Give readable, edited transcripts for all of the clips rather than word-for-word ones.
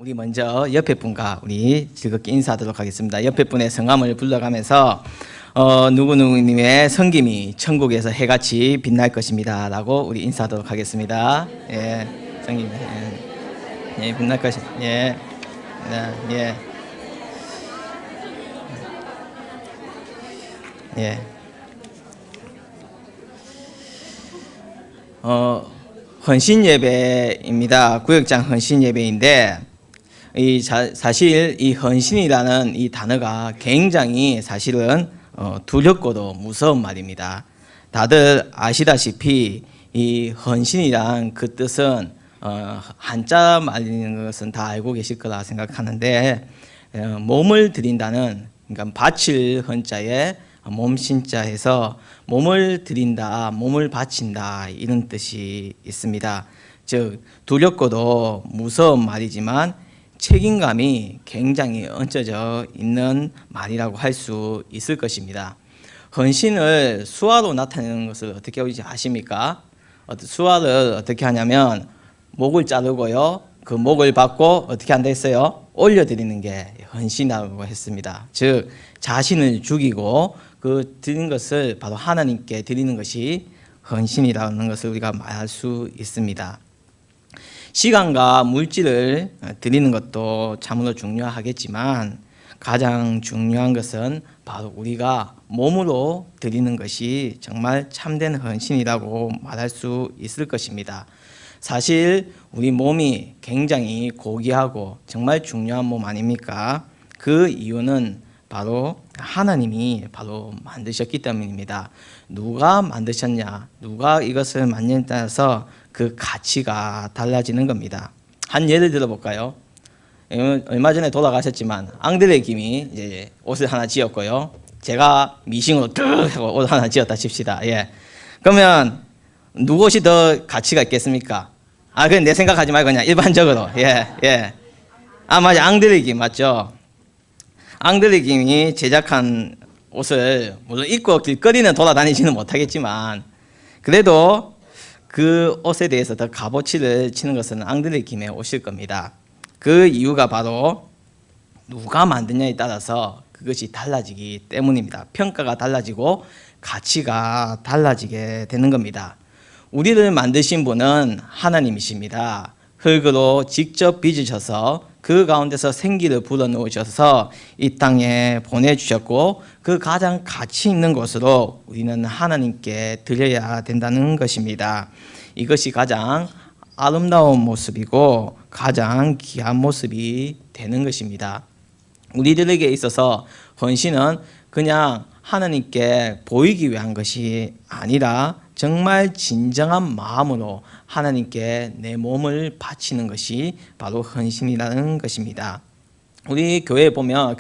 우리 먼저 옆에 분과 우리 즐겁게 인사하도록 하겠습니다. 옆에 분의 성함을 불러가면서 누구누구님의 성김이 천국에서 해같이 빛날 것입니다 라고 우리 인사하도록 하겠습니다. 예, 성김, 예, 빛날 것이, 예, 예, 예. 헌신 예배입니다. 구역장 헌신 예배인데, 사실 이 헌신이라는 이 단어가 굉장히 사실은 두렵고도 무서운 말입니다. 다들 아시다시피 이 헌신이란 그 뜻은 한자 말이는 것은 다 알고 계실 거라 생각하는데, 몸을 드린다는, 그러니까 바칠 헌자에 몸신자 해서 몸을 드린다, 몸을 바친다 이런 뜻이 있습니다. 즉 두렵고도 무서운 말이지만 책임감이 굉장히 얹혀져 있는 말이라고 할 수 있을 것입니다. 헌신을 수화로 나타내는 것을 어떻게 아십니까? 수화를 어떻게 하냐면 목을 자르고요, 그 목을 받고 어떻게 한다 했어요? 올려드리는 게 헌신이라고 했습니다. 즉 자신을 죽이고 그 드린 것을 바로 하나님께 드리는 것이 헌신이라는 것을 우리가 말할 수 있습니다. 시간과 물질을 드리는 것도 참으로 중요하겠지만 가장 중요한 것은 바로 우리가 몸으로 드리는 것이 정말 참된 헌신이라고 말할 수 있을 것입니다. 사실 우리 몸이 굉장히 고귀하고 정말 중요한 몸 아닙니까? 그 이유는 바로 하나님이 바로 만드셨기 때문입니다. 누가 만드셨냐, 누가 이것을 만드냐에 따라서 그 가치가 달라지는 겁니다. 한 예를 들어볼까요? 얼마 전에 돌아가셨지만 앙드레 김이 이제 옷을 하나 지었고요, 제가 미싱으로 뚝 하고 옷 하나 지었다 칩시다. 예. 그러면 누구 옷이 더 가치가 있겠습니까? 그건 내 생각하지 말고 그냥 일반적으로. 예. 맞아. 앙드레 김 맞죠? 앙드레 김이 제작한 옷을 물론 입고 길거리는 돌아다니지는 못하겠지만 그래도 그 옷에 대해서 더 값어치를 치는 것은 앙드레 김의 옷일 겁니다. 그 이유가 바로 누가 만드냐에 따라서 그것이 달라지기 때문입니다. 평가가 달라지고 가치가 달라지게 되는 겁니다. 우리를 만드신 분은 하나님이십니다. 흙으로 직접 빚으셔서 그 가운데서 생기를 불어넣으셔서 이 땅에 보내주셨고 그 가장 가치 있는 것으로 우리는 하나님께 드려야 된다는 것입니다. 이것이 가장 아름다운 모습이고 가장 귀한 모습이 되는 것입니다. 우리들에게 있어서 헌신은 그냥 하나님께 보이기 위한 것이 아니라 정말 진정한 마음으로 하나님께 내 몸을 바치는 것이 바로 헌신이라는 것입니다. 우리 교회에 보면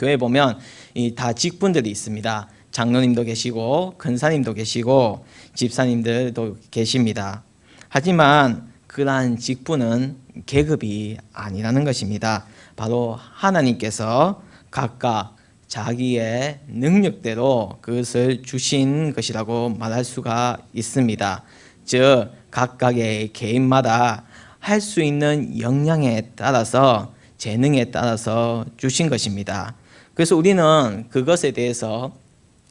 다 직분들이 있습니다. 장로님도 계시고 근사님도 계시고 집사님들도 계십니다. 하지만 그러한 직분은 계급이 아니라는 것입니다. 바로 하나님께서 각각 자기의 능력대로 그것을 주신 것이라고 말할 수가 있습니다. 즉 각각의 개인마다 할 수 있는 역량에 따라서 재능에 따라서 주신 것입니다. 그래서 우리는 그것에 대해서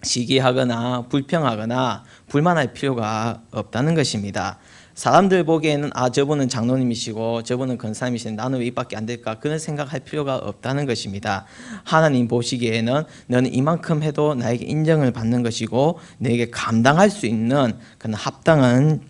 시기하거나 불평하거나 불만할 필요가 없다는 것입니다. 사람들 보기에는 저분은 장로님이시고 저분은 권사님이시는데 나는 왜 이밖에 안 될까, 그런 생각할 필요가 없다는 것입니다. 하나님 보시기에는 너는 이만큼 해도 나에게 인정을 받는 것이고 너에게 감당할 수 있는 그런 합당한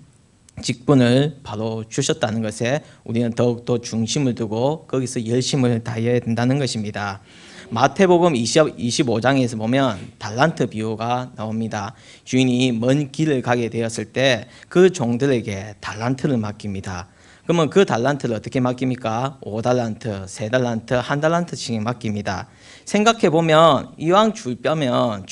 직분을 바로 주셨다는 것에 우리는 더욱더 중심을 두고 거기서 열심을 다해야 된다는 것입니다. 마태복음 25장에서 보면 달란트 비유가 나옵니다. 주인이 먼 길을 가게 되었을 때 그 종들에게 달란트를 맡깁니다. 그러면 그 달란트를 어떻게 맡깁니까? 5달란트, 3달란트, 1달란트씩 맡깁니다. 생각해보면 이왕 줄 거면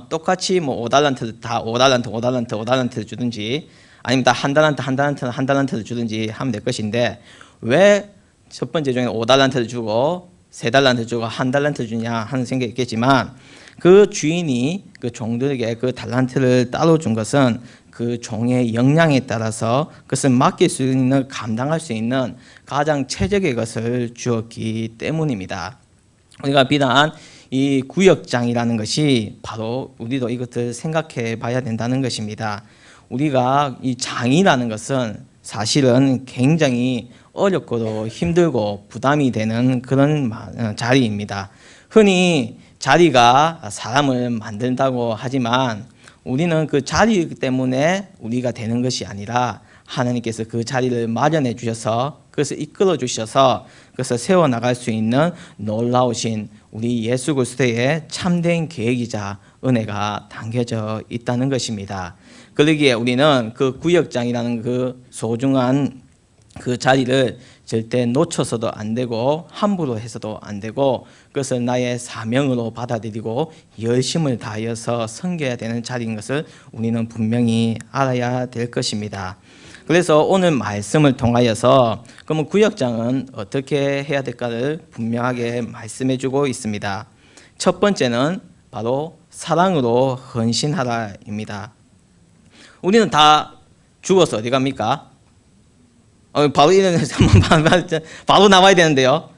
똑같이 5달란트를 다 5달란트를 주든지 아니면 다 1달란트를 주든지 하면 될 것인데 왜 첫 번째 중에 5달란트를 주고 3달란트 주고 1달란트 주냐 하는 생각이 있겠지만 그 주인이 그 종들에게 그 달란트를 따로 준 것은 그 종의 역량에 따라서 그것을 맡길 수 있는, 감당할 수 있는 가장 최적의 것을 주었기 때문입니다. 우리가 비단 이 구역장이라는 것이 바로 우리도 이것을 생각해 봐야 된다는 것입니다. 우리가 이 장이라는 것은 사실은 굉장히 어렵고도 힘들고 부담이 되는 그런 자리입니다. 흔히 자리가 사람을 만든다고 하지만 우리는 그 자리 때문에 우리가 되는 것이 아니라 하나님께서 그 자리를 마련해 주셔서 그것을 이끌어 주셔서 그것을 세워나갈 수 있는 놀라우신 우리 예수 그리스도의 참된 계획이자 은혜가 담겨져 있다는 것입니다. 그러기에 우리는 그 구역장이라는 그 소중한 그 자리를 절대 놓쳐서도 안 되고 함부로 해서도 안 되고 그것을 나의 사명으로 받아들이고 열심을 다하여서 섬겨야 되는 자리인 것을 우리는 분명히 알아야 될 것입니다. 그래서 오늘 말씀을 통하여서 그러면 구역장은 어떻게 해야 될까를 분명하게 말씀해 주고 있습니다. 첫 번째는 바로 사랑으로 헌신하라입니다. 우리는 다 죽어서 어디 갑니까? 바로 이런 바로 나와야 되는데요.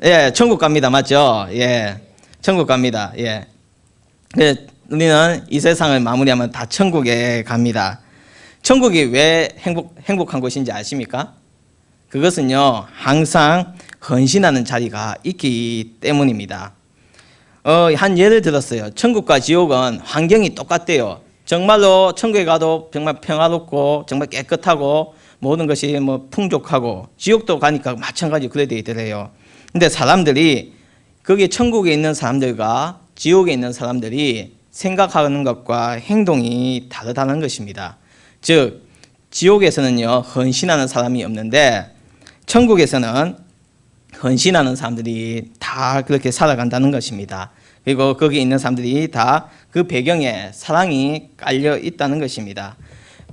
예, 천국 갑니다. 맞죠? 예, 천국 갑니다. 예, 우리는 이 세상을 마무리하면 다 천국에 갑니다. 천국이 왜 행복한 곳인지 아십니까? 그것은요, 항상 헌신하는 자리가 있기 때문입니다. 한 예를 들었어요. 천국과 지옥은 환경이 똑같대요. 정말로 천국에 가도 정말 평화롭고 정말 깨끗하고 모든 것이 뭐 풍족하고 지옥도 가니까 마찬가지 그래 돼 있더래요. 근데 사람들이 거기 천국에 있는 사람들과 지옥에 있는 사람들이 생각하는 것과 행동이 다르다는 것입니다. 즉 지옥에서는요 헌신하는 사람이 없는데 천국에서는 헌신하는 사람들이 다 그렇게 살아간다는 것입니다. 그리고 거기 있는 사람들이 다 그 배경에 사랑이 깔려 있다는 것입니다.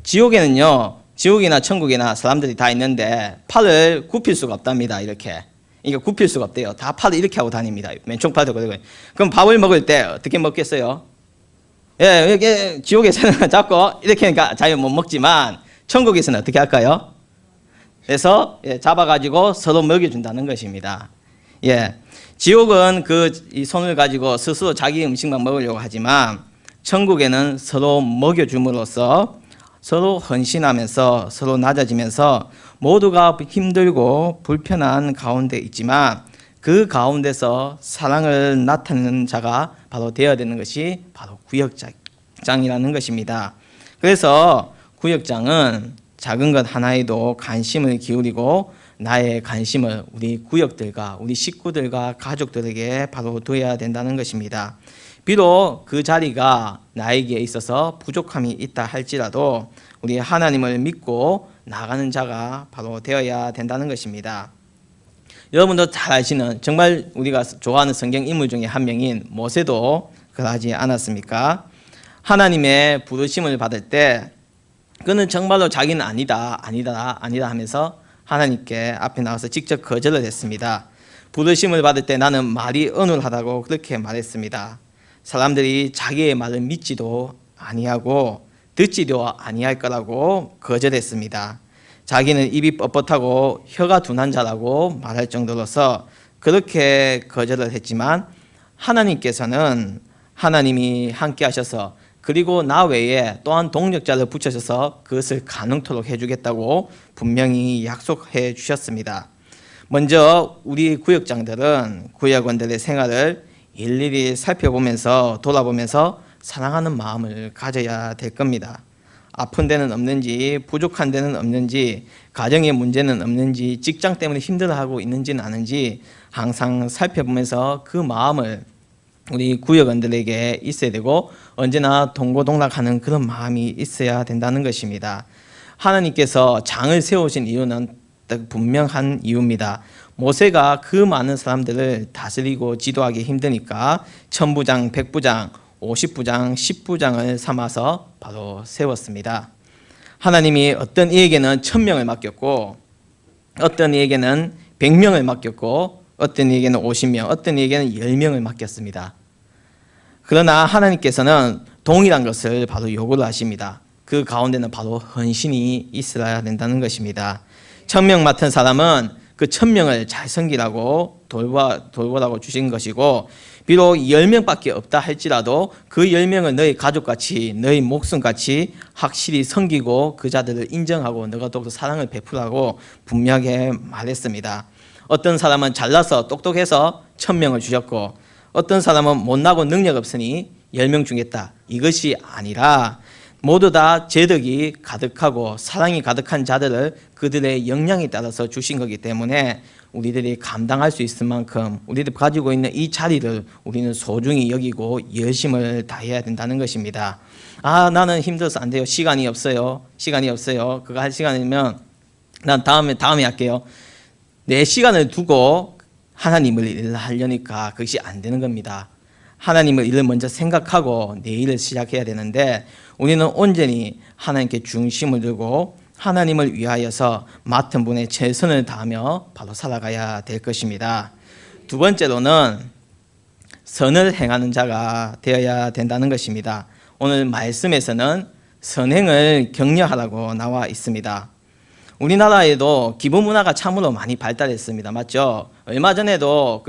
지옥에는요 지옥이나 천국이나 사람들이 다 있는데 팔을 굽힐 수가 없답니다. 이렇게 이게 굽힐 수가 없대요. 다 팔을 이렇게 하고 다닙니다. 왼쪽 팔도 그러고. 그럼 밥을 먹을 때 어떻게 먹겠어요? 예, 이게 지옥에서는 자꾸 이렇게 하니까 잘 못 먹지만 천국에서는 어떻게 할까요? 그래서 잡아가지고 서로 먹여준다는 것입니다. 예, 지옥은 이 손을 가지고 스스로 자기 음식만 먹으려고 하지만 천국에는 서로 먹여줌으로써 서로 헌신하면서 서로 낮아지면서 모두가 힘들고 불편한 가운데 있지만 그 가운데서 사랑을 나타내는 자가 바로 되어야 되는 것이 바로 구역장이라는 것입니다. 그래서 구역장은 작은 것 하나에도 관심을 기울이고 나의 관심을 우리 구역들과 우리 식구들과 가족들에게 바로 둬야 된다는 것입니다. 비록 그 자리가 나에게 있어서 부족함이 있다 할지라도 우리 하나님을 믿고 나가는 자가 바로 되어야 된다는 것입니다. 여러분도 잘 아시는 정말 우리가 좋아하는 성경 인물 중에 한 명인 모세도 그러하지 않았습니까? 하나님의 부르심을 받을 때 그는 정말로 자기는 아니다 하면서 하나님께 앞에 나와서 직접 거절을 했습니다. 부르심을 받을 때 나는 말이 어눌하다고 그렇게 말했습니다. 사람들이 자기의 말을 믿지도 아니하고 듣지도 아니할 거라고 거절했습니다. 자기는 입이 뻣뻣하고 혀가 둔한 자라고 말할 정도로서 그렇게 거절을 했지만 하나님께서는 하나님이 함께 하셔서 그리고 나 외에 또한 동력자를 붙여셔서 그것을 가능토록 해주겠다고 분명히 약속해 주셨습니다. 먼저 우리 구역장들은 구역원들의 생활을 일일이 살펴보면서 돌아보면서 사랑하는 마음을 가져야 될 겁니다. 아픈 데는 없는지, 부족한 데는 없는지, 가정의 문제는 없는지, 직장 때문에 힘들어하고 있는지는 아는지 항상 살펴보면서 그 마음을 우리 구역원들에게 있어야 되고 언제나 동고동락하는 그런 마음이 있어야 된다는 것입니다. 하나님께서 장을 세우신 이유는 분명한 이유입니다. 모세가 그 많은 사람들을 다스리고 지도하기 힘드니까 천부장, 백부장, 50부장, 10부장을 삼아서 바로 세웠습니다. 하나님이 어떤 이에게는 1000명을 맡겼고 어떤 이에게는 100명을 맡겼고 어떤 이에게는 50명, 어떤 이에게는 10명을 맡겼습니다. 그러나 하나님께서는 동일한 것을 바로 요구를 하십니다. 그 가운데는 바로 헌신이 있어야 된다는 것입니다. 1000명 맡은 사람은 그 1000명을 잘 섬기라고 돌보라고 주신 것이고, 비록 10명밖에 없다 할지라도 그 10명을 너희 가족같이 너희 목숨같이 확실히 섬기고 그 자들을 인정하고 너가 더욱더 사랑을 베풀라고 분명하게 말했습니다. 어떤 사람은 잘나서 똑똑해서 1000명을 주셨고, 어떤 사람은 못나고 능력 없으니 10명 주겠다, 이것이 아니라 모두 다 재덕이 가득하고 사랑이 가득한 자들을 그들의 역량에 따라서 주신 거기 때문에 우리들이 감당할 수 있을 만큼 우리들이 가지고 있는 이 자리를 우리는 소중히 여기고 열심을 다해야 된다는 것입니다. 나는 힘들어서 안 돼요, 시간이 없어요, 그거 할 시간이면 난 다음에 할게요. 내 시간을 두고 하나님을 일을 하려니까 그것이 안 되는 겁니다. 하나님을 일을 먼저 생각하고 내 일을 시작해야 되는데, 우리는 온전히 하나님께 중심을 두고 하나님을 위하여서 맡은 분의 최선을 다하며 바로 살아가야 될 것입니다. 두 번째로는 선을 행하는 자가 되어야 된다는 것입니다. 오늘 말씀에서는 선행을 격려하라고 나와 있습니다. 우리나라에도 기부 문화가 참으로 많이 발달했습니다. 맞죠? 얼마 전에도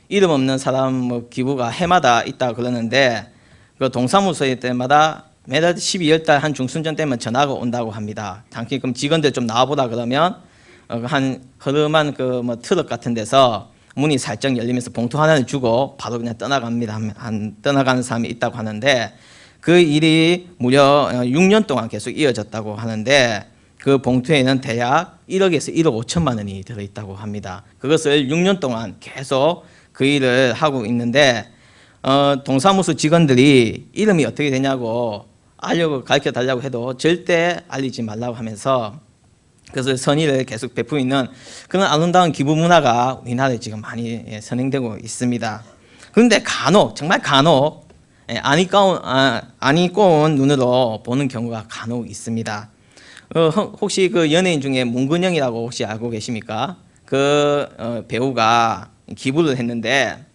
이름 없는 사람 기부가 해마다 있다 그러는데, 그 동사무소에 때마다 매달 12월달 한 중순전 되면 전화가 온다고 합니다. 당시 그럼 직원들 좀 나와보라 그러면 한 허름한 트럭 같은 데서 문이 살짝 열리면서 봉투 하나를 주고 바로 그냥 떠나갑니다. 떠나가는 사람이 있다고 하는데, 그 일이 무려 6년 동안 계속 이어졌다고 하는데, 그 봉투에는 대략 1억에서 1억 5천만 원이 들어있다고 합니다. 그것을 6년 동안 계속 그 일을 하고 있는데, 동사무소 직원들이 이름이 어떻게 되냐고 가르쳐 달라고 해도 절대 알리지 말라고 하면서 그것을 선의를 계속 베푸고 있는 그런 아름다운 기부 문화가 우리나라에 지금 많이 선행되고 있습니다. 그런데 정말 간혹 아니꼬운 눈으로 보는 경우가 간혹 있습니다. 혹시 그 연예인 중에 문근영이라고 혹시 알고 계십니까? 배우가 기부를 했는데,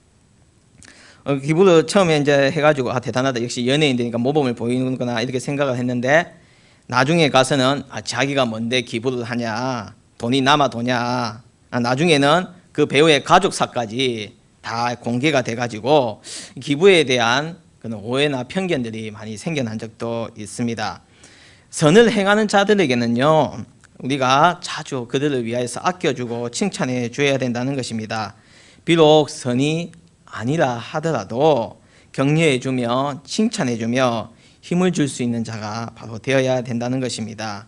기부를 처음에 이제 해가지고 대단하다, 역시 연예인이니까 모범을 보이는구나 이렇게 생각을 했는데, 나중에 가서는 자기가 뭔데 기부를 하냐, 돈이 남아도냐, 나중에는 그 배우의 가족사까지 다 공개가 돼가지고 기부에 대한 그런 오해나 편견들이 많이 생겨난 적도 있습니다. 선을 행하는 자들에게는요, 우리가 자주 그들을 위하여서 아껴주고 칭찬해 줘야 된다는 것입니다. 비록 선이 아니라 하더라도 격려해주며 칭찬해주며 힘을 줄 수 있는 자가 바로 되어야 된다는 것입니다.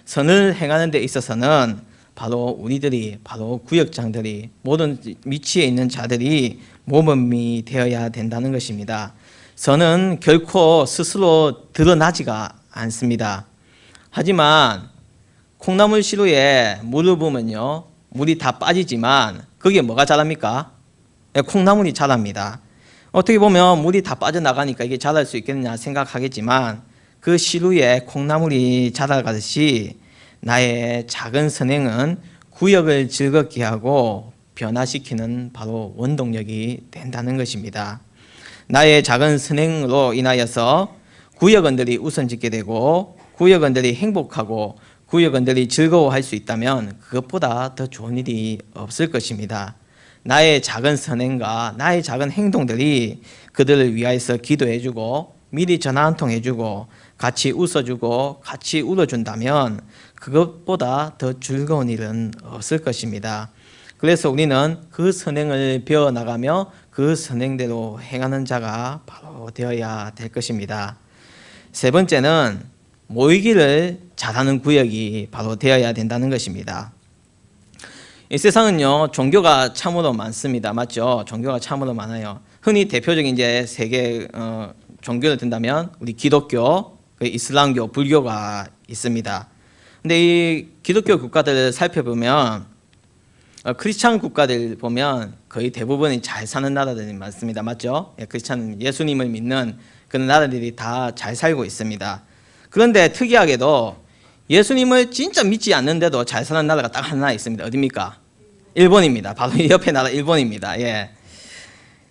선을 행하는 데 있어서는 바로 우리들이, 바로 구역장들이, 모든 위치에 있는 자들이 모범이 되어야 된다는 것입니다. 선은 결코 스스로 드러나지가 않습니다. 하지만 콩나물 시루에 물을 부으면요, 물이 다 빠지지만 거기에 뭐가 자랍니까? 콩나물이 자랍니다. 어떻게 보면 물이 다 빠져나가니까 이게 자랄 수 있겠느냐 생각하겠지만, 그 시루에 콩나물이 자라가듯이 나의 작은 선행은 구역을 즐겁게 하고 변화시키는 바로 원동력이 된다는 것입니다. 나의 작은 선행으로 인하여서 구역원들이 우선짓게 되고 구역원들이 행복하고 구역원들이 즐거워할 수 있다면 그것보다 더 좋은 일이 없을 것입니다. 나의 작은 선행과 나의 작은 행동들이 그들을 위하여서 기도해주고 미리 전화 한 통 해주고 같이 웃어주고 같이 울어준다면 그것보다 더 즐거운 일은 없을 것입니다. 그래서 우리는 그 선행을 배워나가며 그 선행대로 행하는 자가 바로 되어야 될 것입니다. 세 번째는 모이기를 잘하는 구역이 바로 되어야 된다는 것입니다. 이 세상은요, 종교가 참으로 많습니다. 맞죠? 종교가 참으로 많아요. 흔히 대표적인 이제 세계 종교를 든다면 우리 기독교, 이슬람교, 불교가 있습니다. 근데 이 기독교 국가들을 살펴보면 크리스찬 국가들 보면 거의 대부분이 잘 사는 나라들이 많습니다. 맞죠? 크리스찬 예수님을 믿는 그런 나라들이 다 잘 살고 있습니다. 그런데 특이하게도 예수님을 진짜 믿지 않는데도 잘 사는 나라가 딱 하나 있습니다. 어디입니까? 일본입니다. 바로 옆에 나라 일본입니다. 예.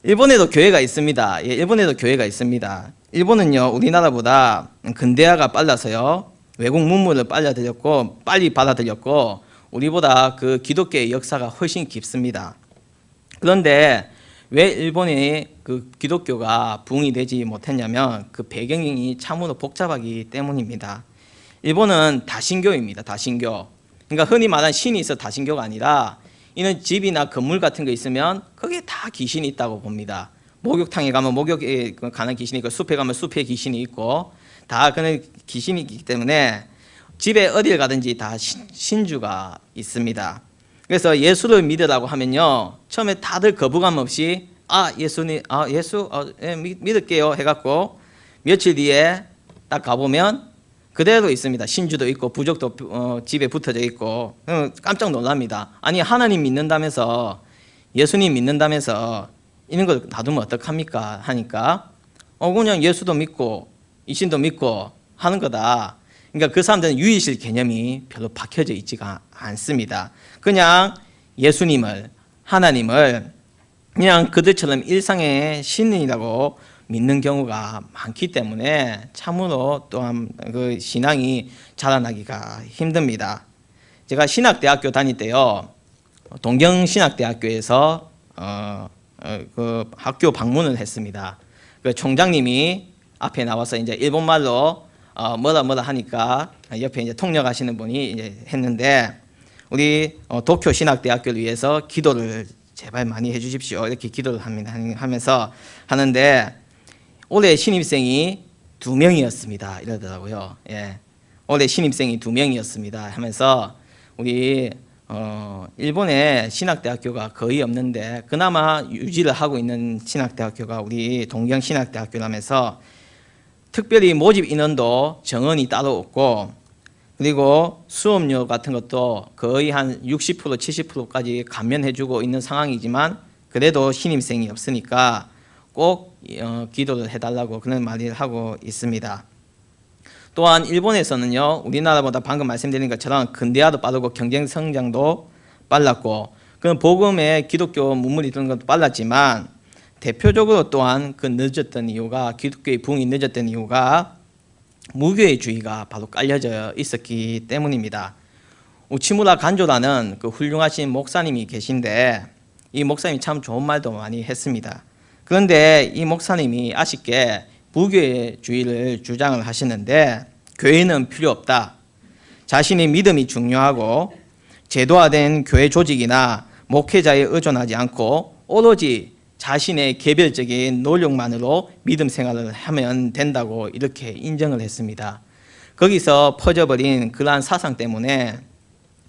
일본에도 교회가 있습니다. 예, 일본에도 교회가 있습니다. 일본은요, 우리나라보다 근대화가 빨라서요, 외국 문물을 빨리 받아들였고, 우리보다 그 기독교의 역사가 훨씬 깊습니다. 그런데 왜 일본의 그 기독교가 부흥이 되지 못했냐면 그 배경이 참으로 복잡하기 때문입니다. 일본은 다신교입니다. 다신교. 그러니까 흔히 말하는 신이 있어 다신교가 아니라 이는 집이나 건물 같은 거 있으면 거기에 다 귀신이 있다고 봅니다. 목욕탕에 가면 목욕에 가는 귀신이 있고, 숲에 가면 숲에 귀신이 있고, 다 그런 귀신이 있기 때문에 집에 어딜 가든지 다 신주가 있습니다. 그래서 예수를 믿으라고 하면요, 처음에 다들 거부감 없이 예수 믿을게요 해갖고 며칠 뒤에 딱 가보면 그대로 있습니다. 신주도 있고 부족도 집에 붙어져 있고. 깜짝 놀랍니다. 아니, 하나님 믿는다면서, 예수님 믿는다면서 이런 걸 놔두면 어떡합니까 하니까 그냥 예수도 믿고 이신도 믿고 하는 거다. 그러니까 그 사람들은 유일실 개념이 별로 박혀져 있지가 않습니다. 그냥 예수님을, 하나님을 그냥 그들처럼 일상의 신이라고 믿는 경우가 많기 때문에 참으로 또한 그 신앙이 자라나기가 힘듭니다. 제가 신학대학교 다닐 때요, 동경신학대학교에서 그 학교 방문을 했습니다. 그 총장님이 앞에 나와서 이제 일본말로 뭐라 하니까 옆에 이제 통역하시는 분이 이제 했는데, 우리 도쿄 신학대학교를 위해서 기도를 제발 많이 해주십시오. 이렇게 기도를 하면서 하는데, 올해 신입생이 2명이었습니다. 이러더라고요. 예. 올해 신입생이 2명이었습니다. 하면서 우리 일본에 신학대학교가 거의 없는데 그나마 유지를 하고 있는 신학대학교가 우리 동경신학대학교라면서 특별히 모집 인원도 정원이 따로 없고, 그리고 수업료 같은 것도 거의 한 60% 70%까지 감면해주고 있는 상황이지만 그래도 신입생이 없으니까 꼭 기도를 해달라고 그런 말을 하고 있습니다. 또한 일본에서는요, 우리나라보다 방금 말씀드린 것처럼 근대화도 빠르고 경제 성장도 빨랐고, 그 복음의 기독교 문물이 드는 것도 빨랐지만 대표적으로 또한 그 늦었던 이유가, 기독교의 부흥이 늦었던 이유가 무교회주의가 바로 깔려져 있었기 때문입니다. 우치무라 간조라는 그 훌륭하신 목사님이 계신데, 이 목사님이 참 좋은 말도 많이 했습니다. 그런데 이 목사님이 아쉽게 무교회주의를 주장을 하시는데, 교회는 필요 없다. 자신의 믿음이 중요하고 제도화된 교회 조직이나 목회자에 의존하지 않고 오로지 자신의 개별적인 노력만으로 믿음 생활을 하면 된다고 이렇게 인정을 했습니다. 거기서 퍼져버린 그러한 사상 때문에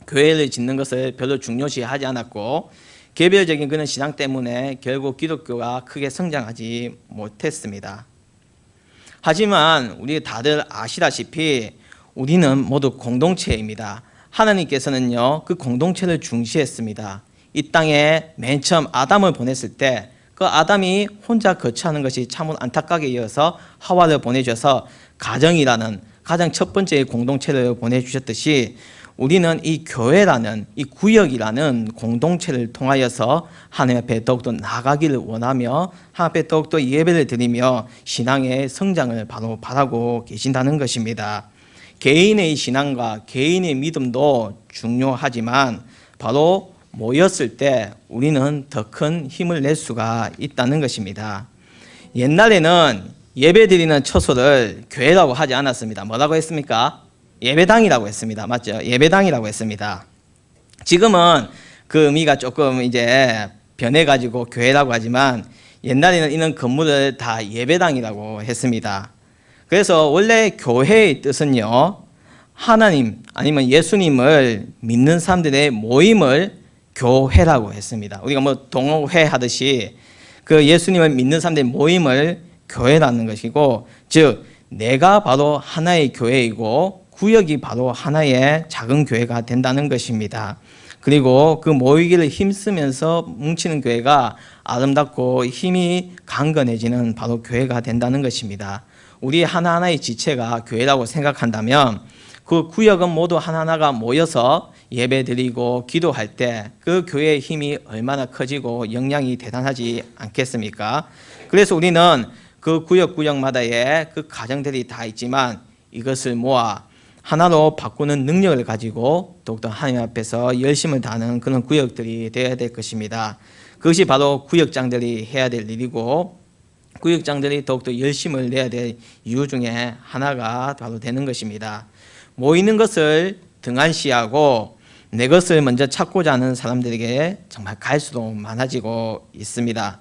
교회를 짓는 것을 별로 중요시하지 않았고, 개별적인 그런 신앙 때문에 결국 기독교가 크게 성장하지 못했습니다. 하지만 우리 다들 아시다시피 우리는 모두 공동체입니다. 하나님께서는요, 그 공동체를 중시했습니다. 이 땅에 맨 처음 아담을 보냈을 때 그 아담이 혼자 거처하는 것이 참으로 안타깝게 여어서 하와를 보내주셔서 가정이라는 가장 첫 번째 공동체를 보내주셨듯이, 우리는 이 교회라는, 이 구역이라는 공동체를 통하여서 하나님 앞에 더욱더 나아가기를 원하며 하나님 앞에 더욱더 예배를 드리며 신앙의 성장을 바로 바라고 계신다는 것입니다. 개인의 신앙과 개인의 믿음도 중요하지만 바로 모였을 때 우리는 더 큰 힘을 낼 수가 있다는 것입니다. 옛날에는 예배드리는 처소를 교회라고 하지 않았습니다. 뭐라고 했습니까? 예배당이라고 했습니다. 맞죠? 예배당이라고 했습니다. 지금은 그 의미가 조금 이제 변해가지고 교회라고 하지만, 옛날에는 이런 건물을 다 예배당이라고 했습니다. 그래서 원래 교회의 뜻은요, 하나님 아니면 예수님을 믿는 사람들의 모임을 교회라고 했습니다. 우리가 뭐 동호회 하듯이 그 예수님을 믿는 사람들의 모임을 교회라는 것이고, 즉 내가 바로 하나의 교회이고 구역이 바로 하나의 작은 교회가 된다는 것입니다. 그리고 그 모이기를 힘쓰면서 뭉치는 교회가 아름답고 힘이 강건해지는 바로 교회가 된다는 것입니다. 우리 하나하나의 지체가 교회라고 생각한다면 그 구역은 모두 하나하나가 모여서 예배드리고 기도할 때 그 교회의 힘이 얼마나 커지고 영향이 대단하지 않겠습니까? 그래서 우리는 그 구역마다의 그 과정들이 다 있지만 이것을 모아 하나로 바꾸는 능력을 가지고 더욱더 하나님 앞에서 열심을 다하는 그런 구역들이 되어야 될 것입니다. 그것이 바로 구역장들이 해야 될 일이고, 구역장들이 더욱더 열심을 내야 될 이유 중에 하나가 바로 되는 것입니다. 모이는 것을 등한시하고 내 것을 먼저 찾고자 하는 사람들에게 정말 갈수록 많아지고 있습니다.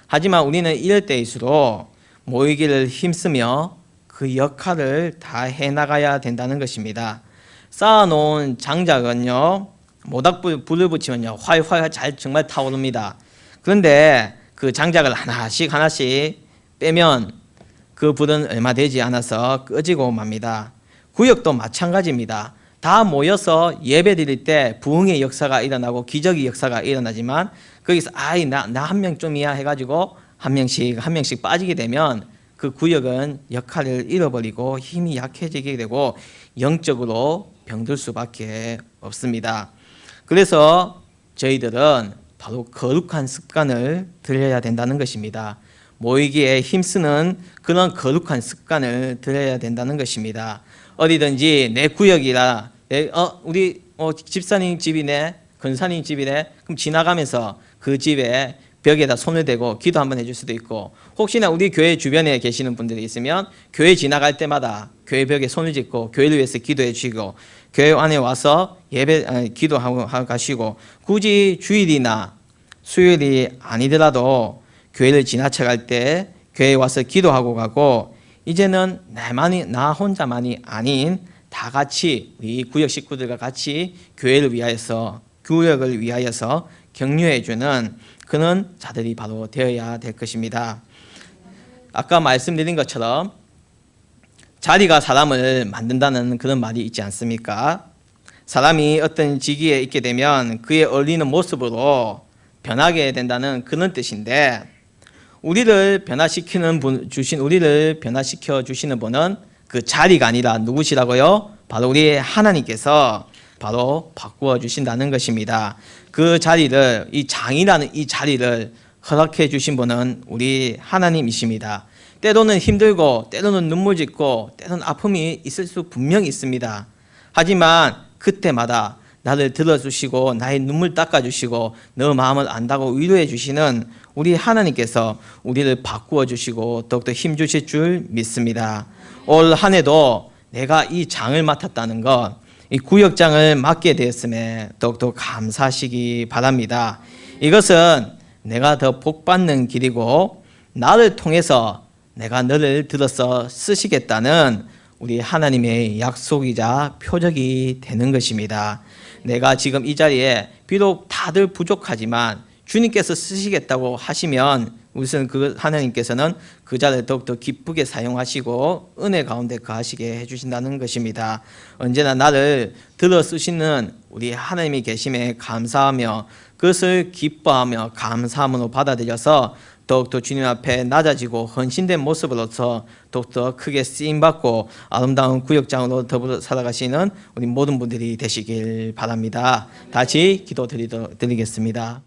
하지만 우리는 이럴 때일수록 모이기를 힘쓰며 그 역할을 다 해나가야 된다는 것입니다. 쌓아놓은 장작은요, 모닥불을 붙이면요 활활 잘 정말 타오릅니다. 그런데 그 장작을 하나씩 빼면 그 불은 얼마 되지 않아서 꺼지고 맙니다. 구역도 마찬가지입니다. 다 모여서 예배 드릴 때 부흥의 역사가 일어나고 기적의 역사가 일어나지만 거기서 나 한 명쯤이야 해가지고 한 명씩 빠지게 되면 그 구역은 역할을 잃어버리고 힘이 약해지게 되고 영적으로 병들 수밖에 없습니다. 그래서 저희들은 바로 거룩한 습관을 들여야 된다는 것입니다. 모이기에 힘쓰는 그런 거룩한 습관을 들여야 된다는 것입니다. 어디든지 내 구역이라 우리 집사님 집이네, 권사님 집이네, 그럼 지나가면서 그 집에 벽에다 손을 대고 기도 한번 해줄 수도 있고, 혹시나 우리 교회 주변에 계시는 분들이 있으면 교회 지나갈 때마다 교회 벽에 손을 짚고 교회를 위해서 기도해 주시고, 교회 안에 와서 기도하고 가시고, 굳이 주일이나 수요일이 아니더라도 교회를 지나쳐갈 때 교회에 와서 기도하고 가고, 이제는 나 혼자만이 아닌 다 같이 우리 구역 식구들과 같이 교회를 위하여서, 구역을 위하여서 격려해 주는 그런 자들이 바로 되어야 될 것입니다. 아까 말씀드린 것처럼 자리가 사람을 만든다는 그런 말이 있지 않습니까? 사람이 어떤 직위에 있게 되면 그에 어울리는 모습으로 변하게 된다는 그런 뜻인데, 우리를 변화시켜 주시는 분은 그 자리가 아니라 누구시라고요? 바로 우리 하나님께서 바로 바꾸어 주신다는 것입니다. 그 자리를, 이 장이라는 이 자리를 허락해 주신 분은 우리 하나님이십니다. 때로는 힘들고 때로는 눈물 짓고 때로는 아픔이 있을 수 분명히 있습니다. 하지만 그때마다 나를 들어주시고 나의 눈물 닦아주시고 너 마음을 안다고 위로해 주시는 우리 하나님께서 우리를 바꾸어 주시고 더욱더 힘 주실 줄 믿습니다. 올 한 해도 내가 이 장을 맡았다는 것, 이 구역장을 맡게 되었음에 더욱더 감사하시기 바랍니다. 이것은 내가 더 복받는 길이고 나를 통해서 내가 너를 들어서 쓰시겠다는 우리 하나님의 약속이자 표적이 되는 것입니다. 내가 지금 이 자리에 비록 다들 부족하지만 주님께서 쓰시겠다고 하시면 우선 그 하나님께서는 그 자를 더욱더 기쁘게 사용하시고 은혜 가운데 거하시게 해주신다는 것입니다. 언제나 나를 들어 쓰시는 우리 하나님이 계심에 감사하며 그것을 기뻐하며 감사함으로 받아들여서 더욱더 주님 앞에 낮아지고 헌신된 모습으로서 더욱더 크게 쓰임받고 아름다운 구역장으로 더불어 살아가시는 우리 모든 분들이 되시길 바랍니다. 다시 기도 드리겠습니다.